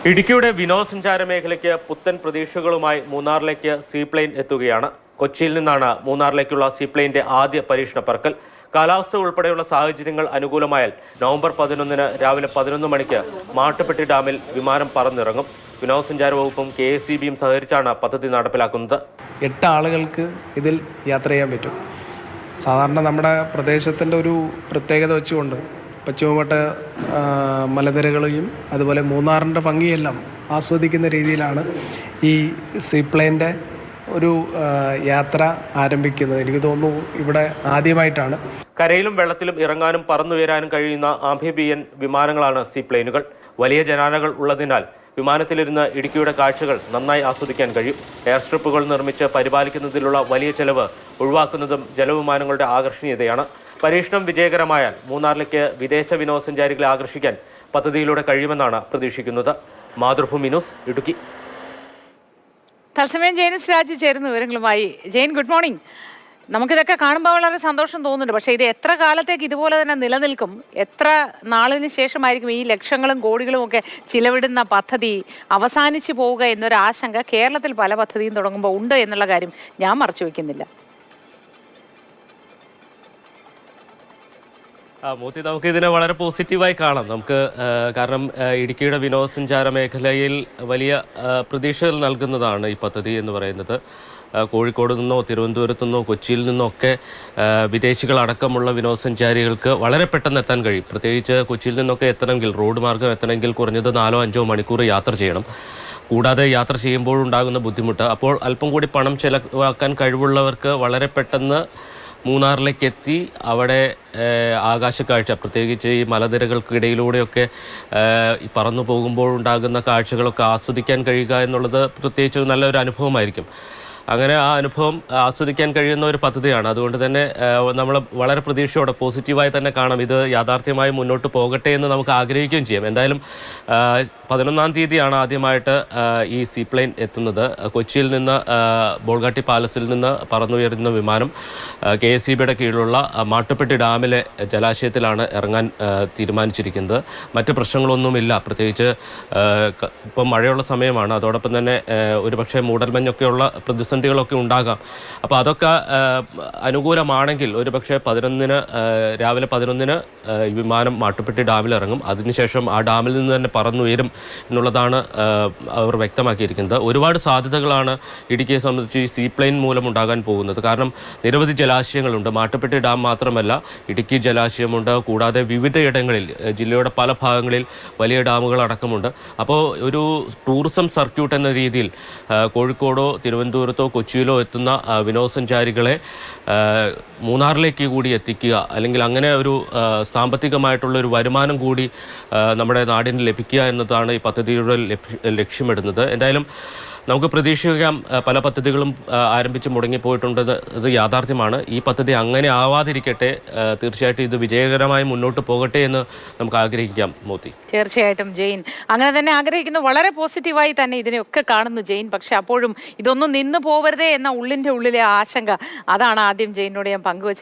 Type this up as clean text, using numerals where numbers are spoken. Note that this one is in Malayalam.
ഇടുക്കിയുടെ വിനോദസഞ്ചാര മേഖലയ്ക്ക് പുത്തൻ പ്രതീക്ഷകളുമായി മൂന്നാറിലേക്ക് സീപ്ലെയിൻ എത്തുകയാണ്. കൊച്ചിയിൽ നിന്നാണ് മൂന്നാറിലേക്കുള്ള സീപ്ലെയിൻ്റെ ആദ്യ പരീക്ഷണ പറക്കൽ. കാലാവസ്ഥ ഉൾപ്പെടെയുള്ള സാഹചര്യങ്ങൾ അനുകൂലമായാൽ നവംബർ 11-ന് രാവിലെ 11 മണിക്ക് മാട്ടുപ്പെട്ടി ഡാമിൽ വിമാനം പറന്നിറങ്ങും. വിനോദസഞ്ചാര വകുപ്പും KSEBയും സഹകരിച്ചാണ് പദ്ധതി നടപ്പിലാക്കുന്നത്. 8 ആളുകൾക്ക് ഇതിൽ യാത്ര ചെയ്യാൻ പറ്റും. സാധാരണ നമ്മുടെ പ്രദേശത്തിൻ്റെ ഒരു പ്രത്യേകത വെച്ചുകൊണ്ട് പശ്ചിമഘട്ട മലനിരകളെയും അതുപോലെ മൂന്നാറിൻ്റെ ഭംഗിയെല്ലാം ആസ്വദിക്കുന്ന രീതിയിലാണ് ഈ സീപ്ലെയിൻ്റെ ഒരു യാത്ര ആരംഭിക്കുന്നത്. എനിക്ക് തോന്നുന്നു ഇവിടെ ആദ്യമായിട്ടാണ്. കരയിലും വെള്ളത്തിലും ഇറങ്ങാനും പറന്നുയരാനും കഴിയുന്ന ആംഫിബിയൻ വിമാനങ്ങളാണ് സീപ്ലെയിനുകൾ. വലിയ ജനാലകൾ ഉള്ളതിനാൽ വിമാനത്തിലിരുന്ന് ഇടുക്കിയുടെ കാഴ്ചകൾ നന്നായി ആസ്വദിക്കാൻ കഴിയും. എയർ സ്ട്രിപ്പുകൾ നിർമ്മിച്ച് പരിപാലിക്കുന്നതിലുള്ള വലിയ ചെലവ് ഒഴിവാക്കുന്നതും ജലവിമാനങ്ങളുടെ ആകർഷണീയതയാണ്. പരീക്ഷണം വിജയകരമായാൽ മൂന്നാറിലേക്ക് വിദേശ വിനോദസഞ്ചാരികളെ ആകർഷിക്കാൻ പദ്ധതിയിലൂടെ കഴിയുമെന്നാണ് പ്രതീക്ഷിക്കുന്നത്. മാതൃഭൂമി ന്യൂസ്, ഇടുക്കി. തത്സമയം ജെയിനിസ് രാജു ചേരുന്ന വിവരങ്ങളുമായി. Jain, good morning. നമുക്കിതൊക്കെ കാണുമ്പോൾ വളരെ സന്തോഷം തോന്നുന്നുണ്ട്. പക്ഷേ ഇത് എത്ര കാലത്തേക്ക് ഇതുപോലെ തന്നെ നിലനിൽക്കും? എത്ര നാളിന് ശേഷമായിരിക്കും ഈ ലക്ഷങ്ങളും കോടികളും ഒക്കെ ചിലവിടുന്ന പദ്ധതി അവസാനിച്ചു പോവുക എന്നൊരു ആശങ്ക കേരളത്തിൽ പല പദ്ധതിയും തുടങ്ങുമ്പോൾ ഉണ്ട് എന്നുള്ള കാര്യം ഞാൻ മറച്ചു വയ്ക്കുന്നില്ല. മോത്തി, നമുക്ക് ഇതിനെ വളരെ പോസിറ്റീവായി കാണാം. കാരണം ഇടുക്കിയുടെ വിനോദസഞ്ചാര മേഖലയിൽ വലിയ പ്രതീക്ഷകൾ നൽകുന്നതാണ് ഈ പദ്ധതി എന്ന് പറയുന്നത്. കോഴിക്കോട് നിന്നോ തിരുവനന്തപുരത്തു നിന്നോ കൊച്ചിയിൽ നിന്നോ ഒക്കെ വിദേശികളടക്കമുള്ള വിനോദസഞ്ചാരികൾക്ക് വളരെ പെട്ടെന്ന് എത്താൻ കഴിയും. പ്രത്യേകിച്ച് കൊച്ചിയിൽ നിന്നൊക്കെ എത്തണമെങ്കിൽ, റോഡ് മാർഗം എത്തണമെങ്കിൽ കുറഞ്ഞത് 4-5 മണിക്കൂർ യാത്ര ചെയ്യണം. കൂടാതെ യാത്ര ചെയ്യുമ്പോഴുണ്ടാകുന്ന ബുദ്ധിമുട്ട്, അപ്പോൾ അല്പം കൂടി പണം ചെലവാക്കാൻ കഴിവുള്ളവർക്ക് വളരെ പെട്ടെന്ന് മൂന്നാറിലേക്ക് എത്തി അവിടെ ആകാശക്കാഴ്ച, പ്രത്യേകിച്ച് ഈ മലനിരകൾക്കിടയിലൂടെയൊക്കെ പറന്നു പോകുമ്പോഴുണ്ടാകുന്ന കാഴ്ചകളൊക്കെ ആസ്വദിക്കാൻ കഴിയുക എന്നുള്ളത് പ്രത്യേകിച്ച് നല്ലൊരു അനുഭവമായിരിക്കും. അങ്ങനെ ആ അനുഭവം ആസ്വദിക്കാൻ കഴിയുന്ന ഒരു പദ്ധതിയാണ്. അതുകൊണ്ട് തന്നെ നമ്മൾ വളരെ പ്രതീക്ഷയോടെ പോസിറ്റീവായി തന്നെ കാണാം. ഇത് യാഥാർത്ഥ്യമായി മുന്നോട്ട് പോകട്ടെ എന്ന് നമുക്ക് ആഗ്രഹിക്കുകയും ചെയ്യാം. എന്തായാലും 11-ാം തീയതിയാണ് ആദ്യമായിട്ട് ഈ സീപ്ലെയിൻ എത്തുന്നത്. കൊച്ചിയിൽ നിന്ന് ബോൾഗാട്ടി പാലസിൽ നിന്ന് പറന്നുയരുന്ന വിമാനം KSEBയുടെ കീഴിലുള്ള മാട്ടുപ്പെട്ടി ഡാമിലെ ജലാശയത്തിലാണ് ഇറങ്ങാൻ തീരുമാനിച്ചിരിക്കുന്നത്. മറ്റ് പ്രശ്നങ്ങളൊന്നുമില്ല. പ്രത്യേകിച്ച് ഇപ്പം മഴയുള്ള സമയമാണ്. അതോടൊപ്പം തന്നെ ഒരുപക്ഷെ മൂടൽമഞ്ഞൊക്കെയുള്ള പ്രതിസന്ധികളൊക്കെ ഉണ്ടാകാം. അപ്പോൾ അതൊക്കെ അനുകൂലമാണെങ്കിൽ ഒരുപക്ഷെ 11-ന് രാവിലെ 11-ന് വിമാനം മാട്ടുപ്പെട്ടി ഡാമിൽ ഇറങ്ങും. അതിനുശേഷം ആ ഡാമിൽ നിന്ന് തന്നെ പറന്നുയരും എന്നുള്ളതാണ് അവർ വ്യക്തമാക്കിയിരിക്കുന്നത്. ഒരുപാട് സാധ്യതകളാണ് ഇടുക്കിയെ സംബന്ധിച്ച് ഈ സീപ്ലെയിൻ മൂലം ഉണ്ടാകാൻ പോകുന്നത്. കാരണം നിരവധി ജലാശയങ്ങളുണ്ട്. മാട്ടുപ്പെട്ടി ഡാം മാത്രമല്ല, ഇടുക്കി ജലാശയമുണ്ട്. കൂടാതെ വിവിധയിടങ്ങളിൽ, ജില്ലയുടെ പല ഭാഗങ്ങളിൽ വലിയ ഡാമുകൾ അടക്കമുണ്ട്. അപ്പോൾ ഒരു ടൂറിസം സർക്യൂട്ട് എന്ന രീതിയിൽ കോഴിക്കോടോ തിരുവനന്തപുരത്തോ കൊച്ചിയിലോ എത്തുന്ന വിനോദസഞ്ചാരികളെ മൂന്നാറിലേക്ക് കൂടി എത്തിക്കുക, അല്ലെങ്കിൽ അങ്ങനെ ഒരു സാമ്പത്തികമായിട്ടുള്ള ഒരു വരുമാനം കൂടി നമ്മുടെ നാടിന് ലഭിക്കുക എന്നതാണ് ഈ പദ്ധതിയുടെ ലക്ഷ്യമിടുന്നത്. എന്തായാലും നമുക്ക് പ്രതീക്ഷിക്കാം. പല പദ്ധതികളും ആരംഭിച്ച് മുടങ്ങിപ്പോയിട്ടുണ്ട്. ഇത് യാഥാർത്ഥ്യമാണ്. ഈ പദ്ധതി അങ്ങനെ ആവാതിരിക്കട്ടെ. തീർച്ചയായിട്ടും ഇത് വിജയകരമായി മുന്നോട്ട് പോകട്ടെ എന്ന് നമുക്ക് ആഗ്രഹിക്കാം. മോത്തി, തീർച്ചയായിട്ടും ജെയിൻ അങ്ങനെ തന്നെ ആഗ്രഹിക്കുന്നു. വളരെ പോസിറ്റീവായി തന്നെ ഇതിനെയൊക്കെ കാണുന്നു ജെയിൻ. പക്ഷെ അപ്പോഴും ഇതൊന്നും നിന്ന് പോവരുതേ എന്ന ഉള്ളിൻ്റെ ഉള്ളിലെ ആശങ്ക, അതാണ് ആദ്യം ജെയിനോട് ഞാൻ പങ്കുവച്ചത്.